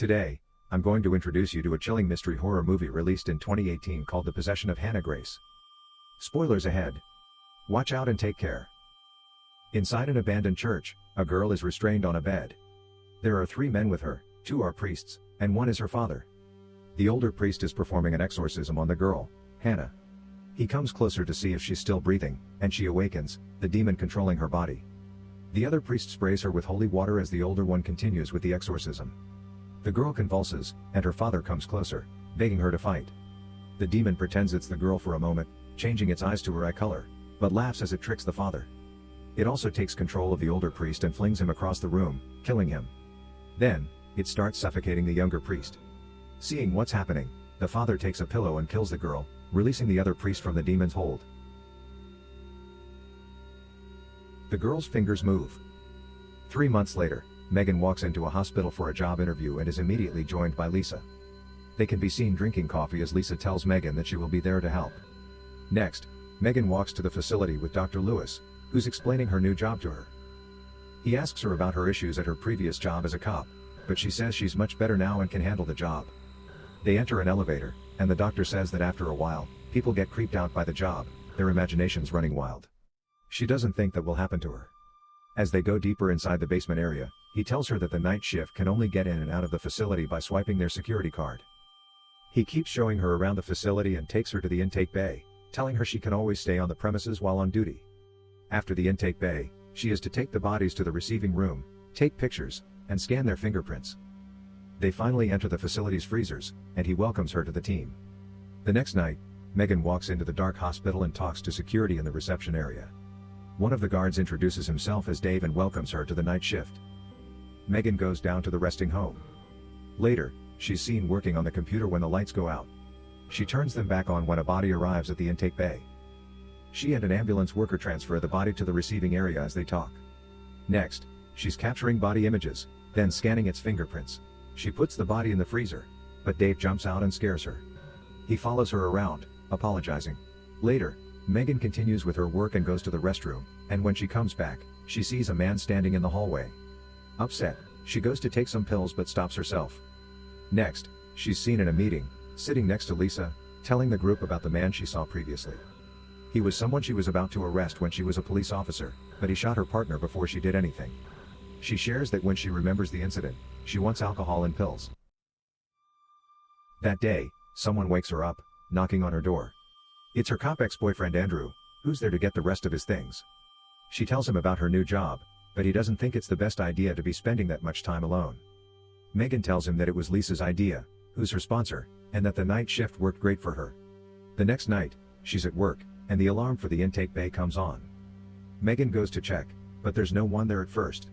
Today, I'm going to introduce you to a chilling mystery horror movie released in 2018 called The Possession of Hannah Grace. Spoilers ahead. Watch out and take care. Inside an abandoned church, a girl is restrained on a bed. There are 3 men with her, 2 are priests, and 1 is her father. The older priest is performing an exorcism on the girl, Hannah. He comes closer to see if she's still breathing, and she awakens, the demon controlling her body. The other priest sprays her with holy water as the older one continues with the exorcism. The girl convulses, and her father comes closer, begging her to fight. The demon pretends it's the girl for a moment, changing its eyes to her eye color, but laughs as it tricks the father. It also takes control of the older priest and flings him across the room, killing him. Then, it starts suffocating the younger priest. Seeing what's happening, the father takes a pillow and kills the girl, releasing the other priest from the demon's hold. The girl's fingers move. 3 months later, Megan walks into a hospital for a job interview and is immediately joined by Lisa. They can be seen drinking coffee as Lisa tells Megan that she will be there to help. Next, Megan walks to the facility with Dr. Lewis, who's explaining her new job to her. He asks her about her issues at her previous job as a cop, but she says she's much better now and can handle the job. They enter an elevator, and the doctor says that after a while, people get creeped out by the job, their imaginations running wild. She doesn't think that will happen to her. As they go deeper inside the basement area, he tells her that the night shift can only get in and out of the facility by swiping their security card. He keeps showing her around the facility and takes her to the intake bay, telling her she can always stay on the premises while on duty. After the intake bay, she is to take the bodies to the receiving room, take pictures, and scan their fingerprints. They finally enter the facility's freezers, and he welcomes her to the team. The next night, Megan walks into the dark hospital and talks to security in the reception area. One of the guards introduces himself as Dave and welcomes her to the night shift. Megan goes down to the resting home. Later, she's seen working on the computer when the lights go out. She turns them back on when a body arrives at the intake bay. She and an ambulance worker transfer the body to the receiving area as they talk. Next, she's capturing body images, then scanning its fingerprints. She puts the body in the freezer, but Dave jumps out and scares her. He follows her around, apologizing. Later, Megan continues with her work and goes to the restroom, and when she comes back, she sees a man standing in the hallway. Upset, she goes to take some pills but stops herself. Next, she's seen in a meeting, sitting next to Lisa, telling the group about the man she saw previously. He was someone she was about to arrest when she was a police officer, but he shot her partner before she did anything. She shares that when she remembers the incident, she wants alcohol and pills. That day, someone wakes her up, knocking on her door. It's her cop ex-boyfriend Andrew, who's there to get the rest of his things. She tells him about her new job, but he doesn't think it's the best idea to be spending that much time alone. Megan tells him that it was Lisa's idea, who's her sponsor, and that the night shift worked great for her. The next night, she's at work, and the alarm for the intake bay comes on. Megan goes to check, but there's no one there at first.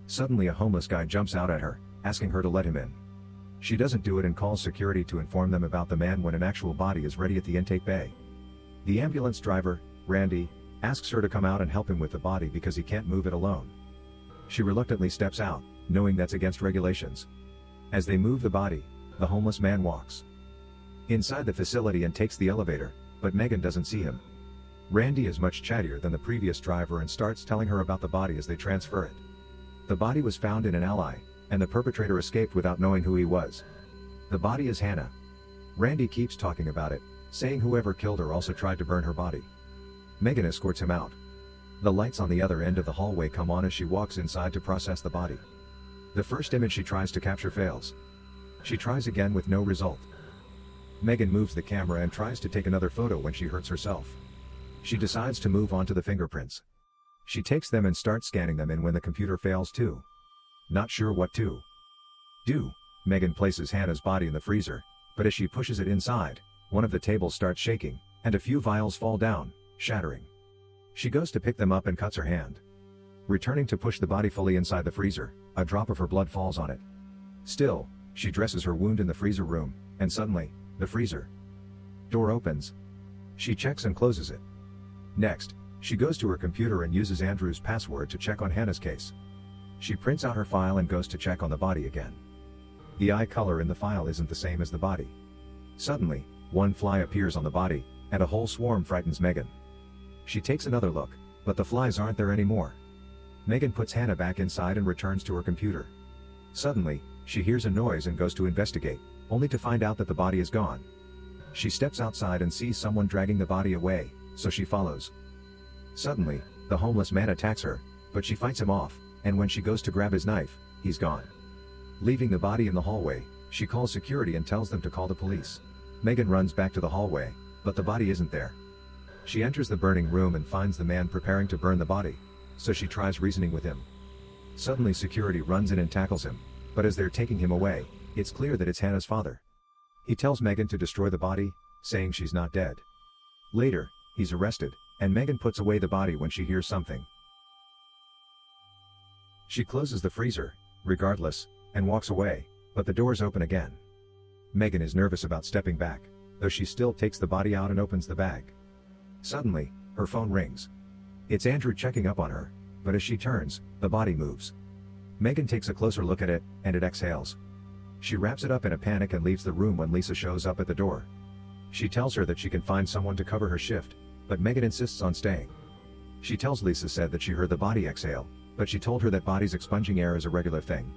Suddenly a homeless guy jumps out at her, asking her to let him in. She doesn't do it and calls security to inform them about the man when an actual body is ready at the intake bay. The ambulance driver, Randy, asks her to come out and help him with the body because he can't move it alone. She reluctantly steps out, knowing that's against regulations. As they move the body, the homeless man walks inside the facility and takes the elevator, but Megan doesn't see him. Randy is much chattier than the previous driver and starts telling her about the body as they transfer it. The body was found in an alley, and the perpetrator escaped without knowing who he was. The body is Hannah. Randy keeps talking about it, saying whoever killed her also tried to burn her body. Megan escorts him out. The lights on the other end of the hallway come on as she walks inside to process the body. The first image she tries to capture fails. She tries again with no result. Megan moves the camera and tries to take another photo when she hurts herself. She decides to move on to the fingerprints. She takes them and starts scanning them, and when the computer fails too. Not sure what to do, Megan places Hannah's body in the freezer, but as she pushes it inside, one of the tables starts shaking, and a few vials fall down, shattering. She goes to pick them up and cuts her hand. Returning to push the body fully inside the freezer, a drop of her blood falls on it. Still, she dresses her wound in the freezer room, and suddenly, the freezer door opens. She checks and closes it. Next, she goes to her computer and uses Andrew's password to check on Hannah's case. She prints out her file and goes to check on the body again. The eye color in the file isn't the same as the body. Suddenly, one fly appears on the body, and a whole swarm frightens Megan. She takes another look, but the flies aren't there anymore. Megan puts Hannah back inside and returns to her computer. Suddenly, She hears a noise and goes to investigate, only to find out that the body is gone. She steps outside and sees someone dragging the body away, so she follows. Suddenly, the homeless man attacks her, but she fights him off, and when she goes to grab his knife, he's gone. Leaving the body in the hallway, she calls security and tells them to call the police. Megan runs back to the hallway, but the body isn't there. She enters the burning room and finds the man preparing to burn the body, so she tries reasoning with him. Suddenly security runs in and tackles him, but as they're taking him away, it's clear that it's Hannah's father. He tells Megan to destroy the body, saying she's not dead. Later, he's arrested, and Megan puts away the body when she hears something. She closes the freezer, regardless, and walks away, but the doors open again. Megan is nervous about stepping back, though she still takes the body out and opens the bag. Suddenly, her phone rings. It's Andrew checking up on her, but as she turns, the body moves. Megan takes a closer look at it, and it exhales. She wraps it up in a panic and leaves the room when Lisa shows up at the door. She tells her that she can find someone to cover her shift, but Megan insists on staying. She tells Lisa said that she heard the body exhale, but she told her that bodies expunging air is a regular thing.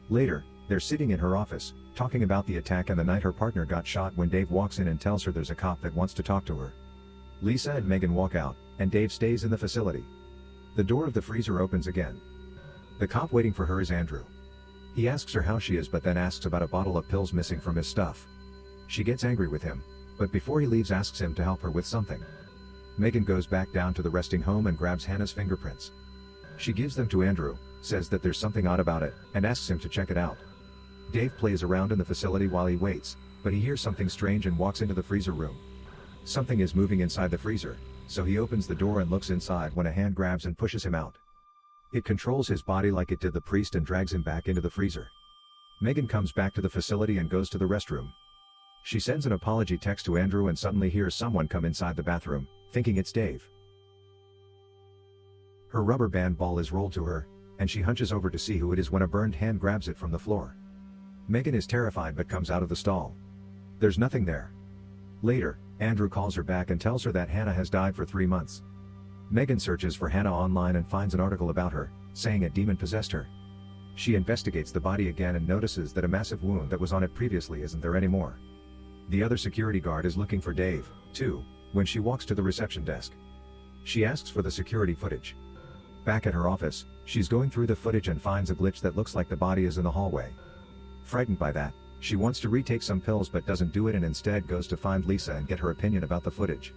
Later, they're sitting in her office, talking about the attack and the night her partner got shot when Dave walks in and tells her there's a cop that wants to talk to her. Lisa and Megan walk out, and Dave stays in the facility. The door of the freezer opens again. The cop waiting for her is Andrew. He asks her how she is but then asks about a bottle of pills missing from his stuff. She gets angry with him, but before he leaves asks him to help her with something. Megan goes back down to the resting home and grabs Hannah's fingerprints. She gives them to Andrew, says that there's something odd about it, and asks him to check it out. Dave plays around in the facility while he waits, but he hears something strange and walks into the freezer room. Something is moving inside the freezer, so he opens the door and looks inside when a hand grabs and pushes him out. It controls his body like it did the priest and drags him back into the freezer. Megan comes back to the facility and goes to the restroom. She sends an apology text to Andrew and suddenly hears someone come inside the bathroom, thinking it's Dave. Her rubber band ball is rolled to her, and she hunches over to see who it is when a burned hand grabs it from the floor. Megan is terrified but comes out of the stall. There's nothing there. Later, Andrew calls her back and tells her that Hannah has died for 3 months. Megan searches for Hannah online and finds an article about her, saying a demon possessed her. She investigates the body again and notices that a massive wound that was on it previously isn't there anymore. The other security guard is looking for Dave, too, when she walks to the reception desk. She asks for the security footage. Back at her office, she's going through the footage and finds a glitch that looks like the body is in the hallway. Frightened by that, she wants to retake some pills but doesn't do it and instead goes to find Lisa and get her opinion about the footage.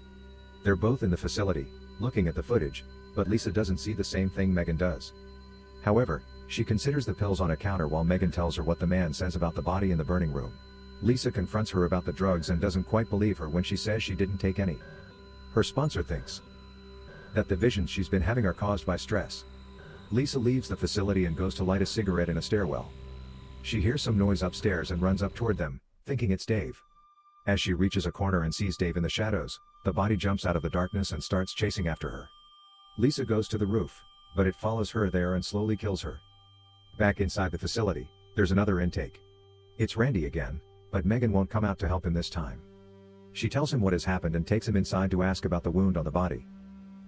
They're both in the facility, looking at the footage, but Lisa doesn't see the same thing Megan does. However, she considers the pills on a counter while Megan tells her what the man says about the body in the burning room. Lisa confronts her about the drugs and doesn't quite believe her when she says she didn't take any. Her sponsor thinks that the visions she's been having are caused by stress. Lisa leaves the facility and goes to light a cigarette in a stairwell. She hears some noise upstairs and runs up toward them, thinking it's Dave. As she reaches a corner and sees Dave in the shadows, the body jumps out of the darkness and starts chasing after her. Lisa goes to the roof, but it follows her there and slowly kills her. Back inside the facility, there's another intake. It's Randy again, but Megan won't come out to help him this time. She tells him what has happened and takes him inside to ask about the wound on the body.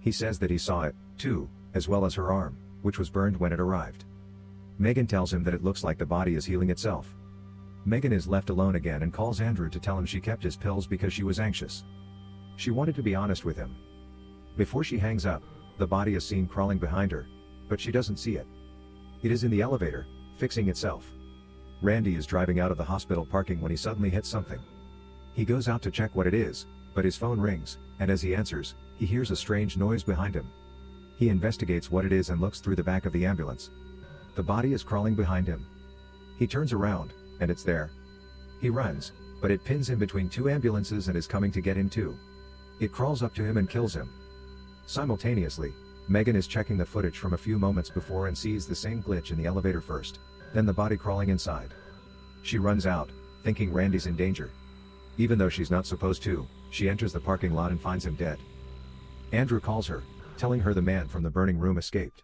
He says that he saw it, too, as well as her arm, which was burned when it arrived. Megan tells him that it looks like the body is healing itself. Megan is left alone again and calls Andrew to tell him she kept his pills because she was anxious. She wanted to be honest with him. Before she hangs up, the body is seen crawling behind her, but she doesn't see it. It is in the elevator, fixing itself. Randy is driving out of the hospital parking when he suddenly hits something. He goes out to check what it is, but his phone rings, and as he answers, he hears a strange noise behind him. He investigates what it is and looks through the back of the ambulance. The body is crawling behind him. He turns around, and it's there. He runs, but it pins him between 2 ambulances and is coming to get him too. It crawls up to him and kills him. Simultaneously, Megan is checking the footage from a few moments before and sees the same glitch in the elevator first, then the body crawling inside. She runs out, thinking Randy's in danger. Even though she's not supposed to, she enters the parking lot and finds him dead. Andrew calls her, telling her the man from the burning room escaped.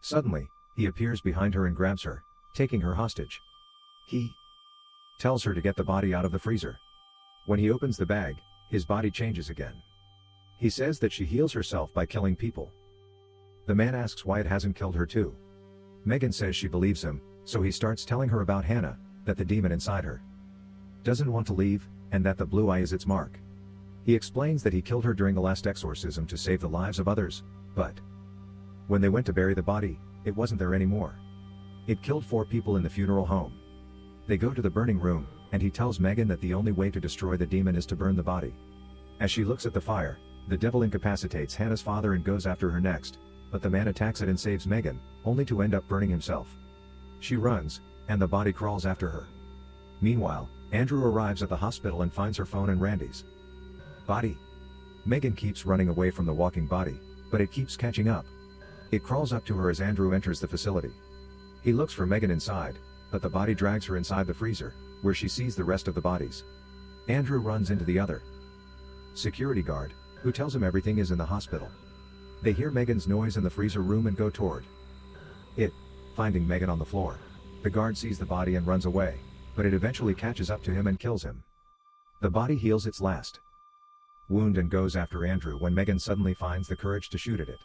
Suddenly, he appears behind her and grabs her, taking her hostage. He tells her to get the body out of the freezer. When he opens the bag, his body changes again. He says that she heals herself by killing people. The man asks why it hasn't killed her too. Megan says she believes him, So he starts telling her about Hannah, that the demon inside her doesn't want to leave, and that the blue eye is its mark. He explains that he killed her during the last exorcism to save the lives of others, but when they went to bury the body, it wasn't there anymore. It killed 4 people in the funeral home. They go to the burning room, and he tells Megan that the only way to destroy the demon is to burn the body. As she looks at the fire, the devil incapacitates Hannah's father and goes after her next, but the man attacks it and saves Megan, only to end up burning himself. She runs, and the body crawls after her. Meanwhile, Andrew arrives at the hospital and finds her phone and Randy's body. Megan keeps running away from the walking body, but it keeps catching up. It crawls up to her as Andrew enters the facility. He looks for Megan inside, but the body drags her inside the freezer, where she sees the rest of the bodies. Andrew runs into the other security guard, who tells him everything is in the hospital. They hear Megan's noise in the freezer room and go toward it, finding Megan on the floor. The guard sees the body and runs away, but it eventually catches up to him and kills him. The body heals its last wound and goes after Andrew when Megan suddenly finds the courage to shoot at it.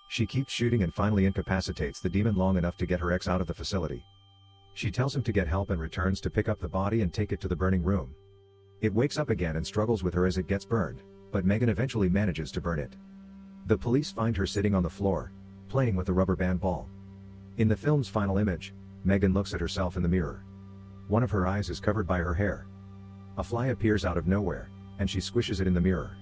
She keeps shooting and finally incapacitates the demon long enough to get her ex out of the facility. She tells him to get help and returns to pick up the body and take it to the burning room. It wakes up again and struggles with her as it gets burned, but Megan eventually manages to burn it. The police find her sitting on the floor, playing with a rubber band ball. In the film's final image, Megan looks at herself in the mirror. One of her eyes is covered by her hair. A fly appears out of nowhere, and she squishes it in the mirror.